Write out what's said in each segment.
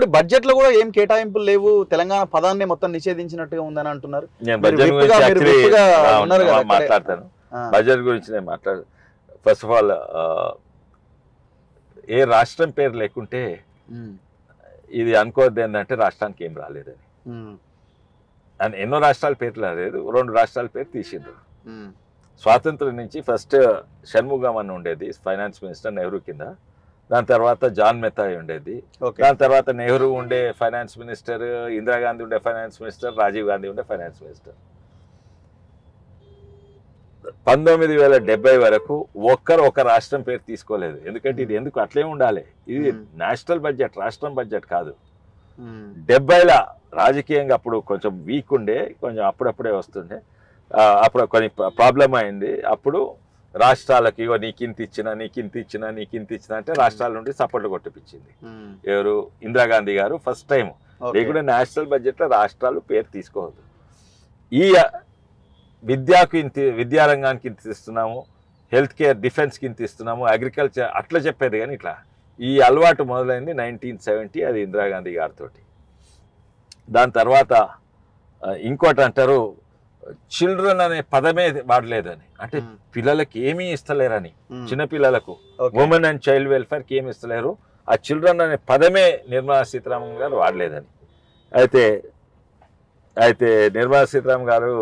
ఇంకోటి బడ్జెట్ లో కూడా ఏం కేటాయింపులు లేవు, తెలంగాణ పదాన్ని మొత్తం నిషేధించినట్టుగా ఉందని అంటున్నారు. మాట్లాడతాను బడ్జెట్ గురించి. నేను మాట్లాడు ఫస్ట్ ఆఫ్ ఆల్ ఏ రాష్ట్రం పేరు లేకుంటే ఇది అనుకోవద్దు ఏంటంటే రాష్ట్రానికి ఏం రాలేదని. అని ఎన్నో రాష్ట్రాల పేర్లు రాలేదు, 2 రాష్ట్రాల పేరు తీసిండ్రు. స్వాతంత్రం నుంచి ఫస్ట్ షణ్ముగం అని ఉండేది ఫైనాన్స్ మినిస్టర్ నెహ్రూ కింద, దాని తర్వాత జాన్ మెహతాయి ఉండేది, దాని తర్వాత నెహ్రూ ఉండే ఫైనాన్స్ మినిస్టర్, ఇందిరాగాంధీ ఉండే ఫైనాన్స్ మినిస్టర్, రాజీవ్ గాంధీ ఉండే ఫైనాన్స్ మినిస్టర్. 1970 వరకు ఒక్కరు ఒక రాష్ట్రం పేరు తీసుకోలేదు. ఎందుకంటే ఇది ఎందుకు అట్లే ఉండాలి, ఇది నేషనల్ బడ్జెట్, రాష్ట్రం బడ్జెట్ కాదు. 70ల రాజకీయంగా అప్పుడు కొంచెం వీక్ ఉండే, కొంచెం అప్పుడప్పుడే వస్తుండే, అప్పుడు కొన్ని ప్రాబ్లం అయింది. అప్పుడు రాష్ట్రాలకి ఇగో నీకింత ఇచ్చిన నీకింత ఇచ్చిన నీకింత ఇచ్చిన అంటే రాష్ట్రాల నుండి సపోర్ట్లు కొట్టిపించింది ఎవరు, ఇందిరాగాంధీ గారు ఫస్ట్ టైం. లేకుంటే నేషనల్ బడ్జెట్లో రాష్ట్రాలు పేరు తీసుకోవద్దు. ఈ విద్యకు ఇంత, విద్యారంగానికి ఇంత ఇస్తున్నాము, హెల్త్ కేర్ డిఫెన్స్కి ఇంత ఇస్తున్నాము, అగ్రికల్చర్ అట్లా చెప్పేది. కానీ ఇట్లా ఈ అలవాటు మొదలైంది 1970, అది ఇందిరాగాంధీ గారితో. దాని తర్వాత ఇంకోటి అంటారు చిల్డ్రన్ అనే పదమే వాడలేదని, అంటే పిల్లలకి ఏమీ ఇస్తలేరని, చిన్నపిల్లలకు ఉమెన్ అండ్ చైల్డ్ వెల్ఫేర్కి ఏమి ఇస్తలేరు, ఆ చిల్డ్రన్ అనే పదమే నిర్మలా సీతారామన్ గారు వాడలేదని. అయితే నిర్మలా సీతారామన్ గారు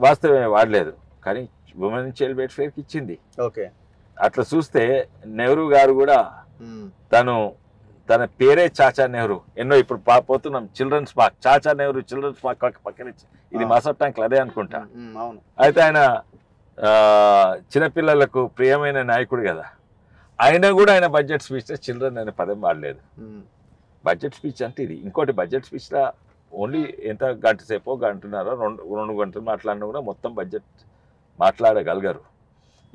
వాస్తవమే వాడలేదు, కానీ ఉమెన్ అండ్ చైల్డ్ వెల్ఫేర్కి ఇచ్చింది. ఓకే, అట్లా చూస్తే నెహ్రూ గారు కూడా తన పేరే చాచా నెహ్రూ. ఎన్నో ఇప్పుడు పోతున్నాం children's park, Chacha Nehru children's park పక్కన, ఇది మసబ్ ట్యాంక్ అదే అనుకుంటా. అయితే ఆయన చిన్నపిల్లలకు ప్రియమైన నాయకుడు కదా, ఆయన కూడా ఆయన బడ్జెట్ స్పీచ్ చిల్డ్రన్ అనే పదం వాడలేదు. బడ్జెట్ స్పీచ్ అంటే ఇది. ఇంకోటి బడ్జెట్ స్పీచ్లో ఓన్లీ ఎంత గంట సేపో గంటన్నర 2 గంటలు మాట్లాడినా కూడా మొత్తం బడ్జెట్ మాట్లాడగలగరు.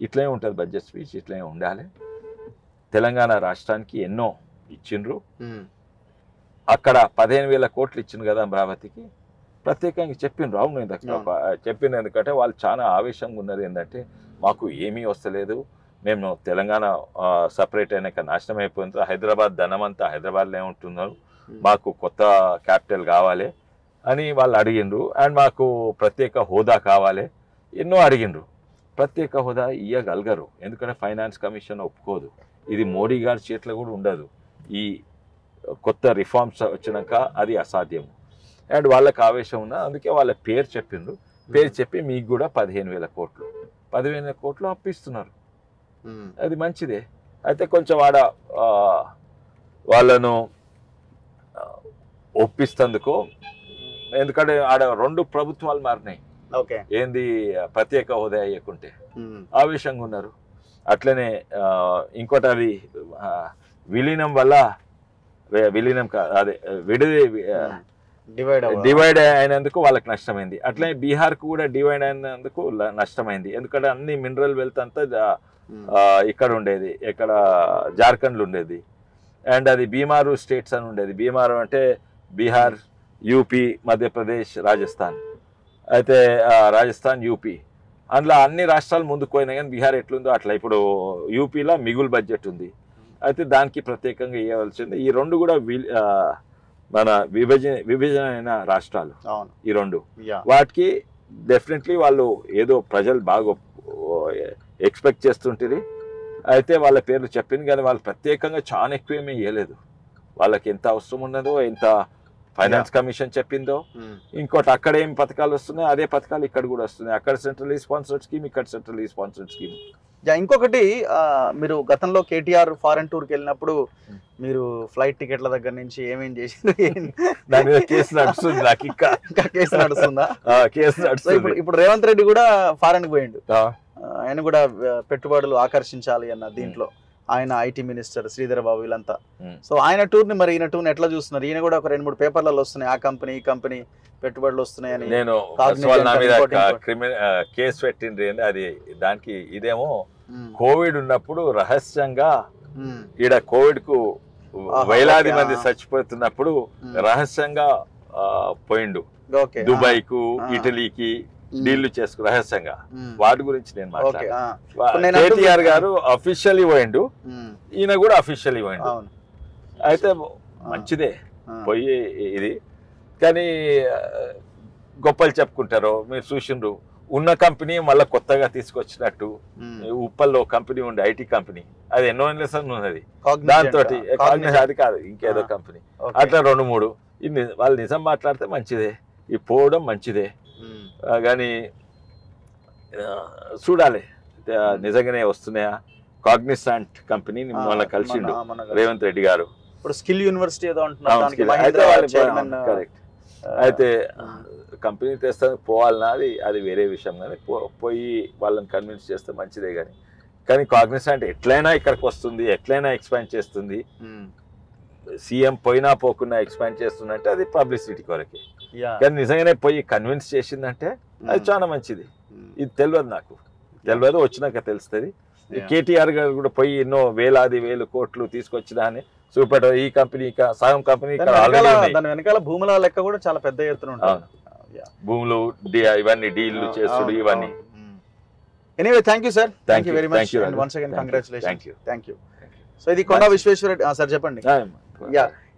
ఇట్లే ఉంటుంది బడ్జెట్ స్పీచ్, ఇట్లే ఉండాలి. తెలంగాణ రాష్ట్రానికి ఎన్నో ఇచ్చిండ్రు. అక్కడ 15,000 కోట్లు ఇచ్చిండ్రు కదా అమరావతికి, ప్రత్యేకంగా చెప్పిండ్రు. అవును, చెప్పిండ్రు. ఎందుకంటే వాళ్ళు చాలా ఆవేశంగా ఉన్నారు. ఏంటంటే మాకు ఏమీ వస్తలేదు, మేము తెలంగాణ సపరేట్ అయినాక నాశనం అయిపోయింది, హైదరాబాద్ ధనమంతా హైదరాబాద్లో ఉంటున్నారు, మాకు కొత్త క్యాపిటల్ కావాలి అని వాళ్ళు అడిగిండ్రు. అండ్ మాకు ప్రత్యేక హోదా కావాలి, ఎన్నో అడిగిండ్రు. ప్రత్యేక హోదా ఇవ్వగలగరు, ఎందుకంటే ఫైనాన్స్ కమిషన్ ఒప్పుకోదు. ఇది మోడీ గారి చేతిలో కూడా ఉండదు. ఈ కొత్త రిఫార్మ్స్ వచ్చినాక అది అసాధ్యం. అండ్ వాళ్ళకి ఆవేశం ఉన్నా, అందుకే వాళ్ళ పేరు చెప్పిండ్రు. పేరు చెప్పి మీకు కూడా 15,000 కోట్లు 15,000 కోట్లు అప్పిస్తున్నారు. అది మంచిదే. అయితే కొంచెం వాళ్ళను ఒప్పిస్తందుకు, ఎందుకంటే ఆడ 2 ప్రభుత్వాలు మారినాయి. ఏంది ప్రత్యేక హోదా అయ్యకుంటే ఆవేశంగా ఉన్నారు. అట్లనే ఇంకోటి అది విలీనం వల్ల, విలీనం అదే డివైడ్ అయినందుకు వాళ్ళకి నష్టమైంది. అట్లనే బీహార్కు కూడా డివైడ్ అయినందుకు నష్టమైంది. ఎందుకంటే అన్ని మినరల్ వెల్త్ అంతా ఇక్కడ ఉండేది, ఇక్కడ జార్ఖండ్లో ఉండేది. అండ్ అది బీమారు స్టేట్స్ అని ఉండేది. బీమారు అంటే బీహార్, యూపీ, మధ్యప్రదేశ్, రాజస్థాన్. అయితే రాజస్థాన్, యూపీ, అందులో అన్ని రాష్ట్రాలు ముందుకు పోయినాయి. కానీ బీహార్ ఎట్లుందో అట్లా. ఇప్పుడు యూపీలో మిగులు బడ్జెట్ ఉంది, అయితే దానికి ప్రత్యేకంగా ఇవ్వవలసింది. ఈ 2 కూడా మన విభజన అయిన రాష్ట్రాలు ఈ 2. వాటికి డెఫినెట్లీ వాళ్ళు ఏదో ప్రజలు బాగా ఎక్స్పెక్ట్ చేస్తుంటుంది. అయితే వాళ్ళ పేర్లు చెప్పింది, కానీ వాళ్ళు ప్రత్యేకంగా చాలా ఎక్కువ ఏమీ ఇవ్వలేదు. వాళ్ళకి ఎంత అవసరం ఉన్నదో, ఎంత ఫైనాన్స్ కమిషన్ చెప్పిందో. ఇంకోటి అక్కడ ఏం పథకాలు వస్తున్నాయి, అదే పథకాలు ఇక్కడ కూడా వస్తున్నాయి. అక్కడ సెంట్రల్లీ స్పాన్సర్డ్ స్కీమ్, ఇక్కడ సెంట్రల్లీ స్పాన్సర్డ్ స్కీమ్. ఇంకొకటి, మీరు గతంలో కేటీఆర్ ఫారెన్ టూర్కి వెళ్ళినప్పుడు మీరు ఫ్లైట్ టికెట్ల దగ్గర నుంచి ఏమేం చేసింది, దాని మీద కేసు నడుస్తుంది. నాకు ఇంకా కేసు నడుస్తుందా? కేసు నడుస్తుంది. ఇప్పుడు రేవంత్ రెడ్డి కూడా ఫారెన్కి పోయిండు. ఆయన కూడా పెట్టుబడులు ఆకర్షించాలి అన్న దీంట్లో ఆయన ఐటీ మినిస్టర్ శ్రీధర్ బాబు వీళ్ళంతా. సో ఆయన టూర్ని, మరి ఈయన టూర్ని ఎట్లా చూస్తున్నారు? ఈయన కూడా ఒక 2-3 పేపర్లలో వస్తున్నాయి, ఆ కంపెనీ ఈ కంపెనీ పెట్టుబడులు వస్తున్నాయని. నేను కేసు పెట్టింది అది. దానికి ఇదేమో కోవిడ్ ఉన్నప్పుడు రహస్యంగా, ఈడ కోవిడ్ కు వేలాది మంది చచ్చిపోతున్నప్పుడు రహస్యంగా పోయిండు దుబాయ్ కు, ఇటలీకి డీళ్లు చేసుకు రహస్యంగా. వాటి గురించి నేను మాట్లాడాను. కేటీఆర్ గారు అఫీషియల్లీ పోయిండు, ఈయన కూడా అఫీషియల్లీ పోయిండు. అయితే మంచిదే పోయి ఇది. కానీ గొప్పలు చెప్పుకుంటారు. మీరు చూసిండ్రు ఉన్న కంపెనీ మళ్ళీ కొత్తగా తీసుకొచ్చినట్టు. ఉప్పల్లో కంపెనీ ఉండే ఐటీ కంపెనీ, అది ఎన్నో ఉన్నది, దాంతో అది కాదు ఇంకేదో కంపెనీ, అట్లా 2-3 వాళ్ళు నిజం మాట్లాడితే మంచిదే, ఈ పోవడం మంచిదే. కానీ చూడాలి నిజంగానే వస్తున్నాయా. కాగ్నిసెంట్ కంపెనీ మొన్న కలిసిండు రేవంత్ రెడ్డి గారు. ఇప్పుడు స్కిల్ యూనివర్సిటీ ఏదో అంటున్నారు. కరెక్ట్. అయితే కంపెనీ తెస్తా పోవాలన్నా అది వేరే విషయం. కానీ పోయి వాళ్ళని కన్విన్స్ చేస్తే మంచిదే. కానీ కాగ్నిసెంట్ ఎట్లయినా ఇక్కడికి వస్తుంది, ఎట్లయినా ఎక్స్పాండ్ చేస్తుంది. సీఎం పోయినా పోకుండా ఎక్స్పాండ్ చేస్తుందంటే అది పబ్లిసిటీ కొరకే. కానీ నిజంగానే పోయి కన్విన్స్ చేసిందంటే అది చాలా మంచిది. ఇది తెలియదు, నాకు తెలియదు, వచ్చినాక తెలుస్తుంది. కేటీఆర్ గారు కూడా పోయి ఎన్నో వేలాది వేలు కోట్లు తీసుకొచ్చినా అని చూపెట్టారు. ఈ కంపెనీ సగం కంపెనీ దాని వెనకాల భూముల లెక్క కూడా చాలా పెద్ద ఎత్తున ఉంటుంది. భూములు ఇవన్నీ డీల్లు చేస్తుడు ఇవన్నీ. Anyway thank you sir, thank you very much and once again congratulations. Thank you. So ఇది కొండా విశ్వేశ్వరరెడ్డి సార్, చెప్పండి.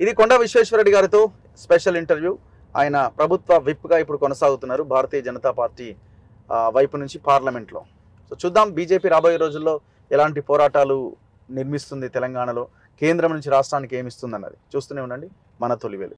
ఇది కొండా విశ్వేశ్వరరెడ్డి గారితో స్పెషల్ ఇంటర్వ్యూ. ఆయన ప్రభుత్వ విప్ గా ఇప్పుడు కొనసాగుతున్నారు భారతీయ జనతా పార్టీ వైపు నుంచి పార్లమెంట్లో. సో చూద్దాం బీజేపీ రాబోయే రోజుల్లో ఎలాంటి పోరాటాలు నిర్మిస్తుంది తెలంగాణలో, కేంద్రం నుంచి రాష్ట్రానికి ఏమిస్తుంది అన్నది చూస్తూనే ఉండండి మన తొలివేలు.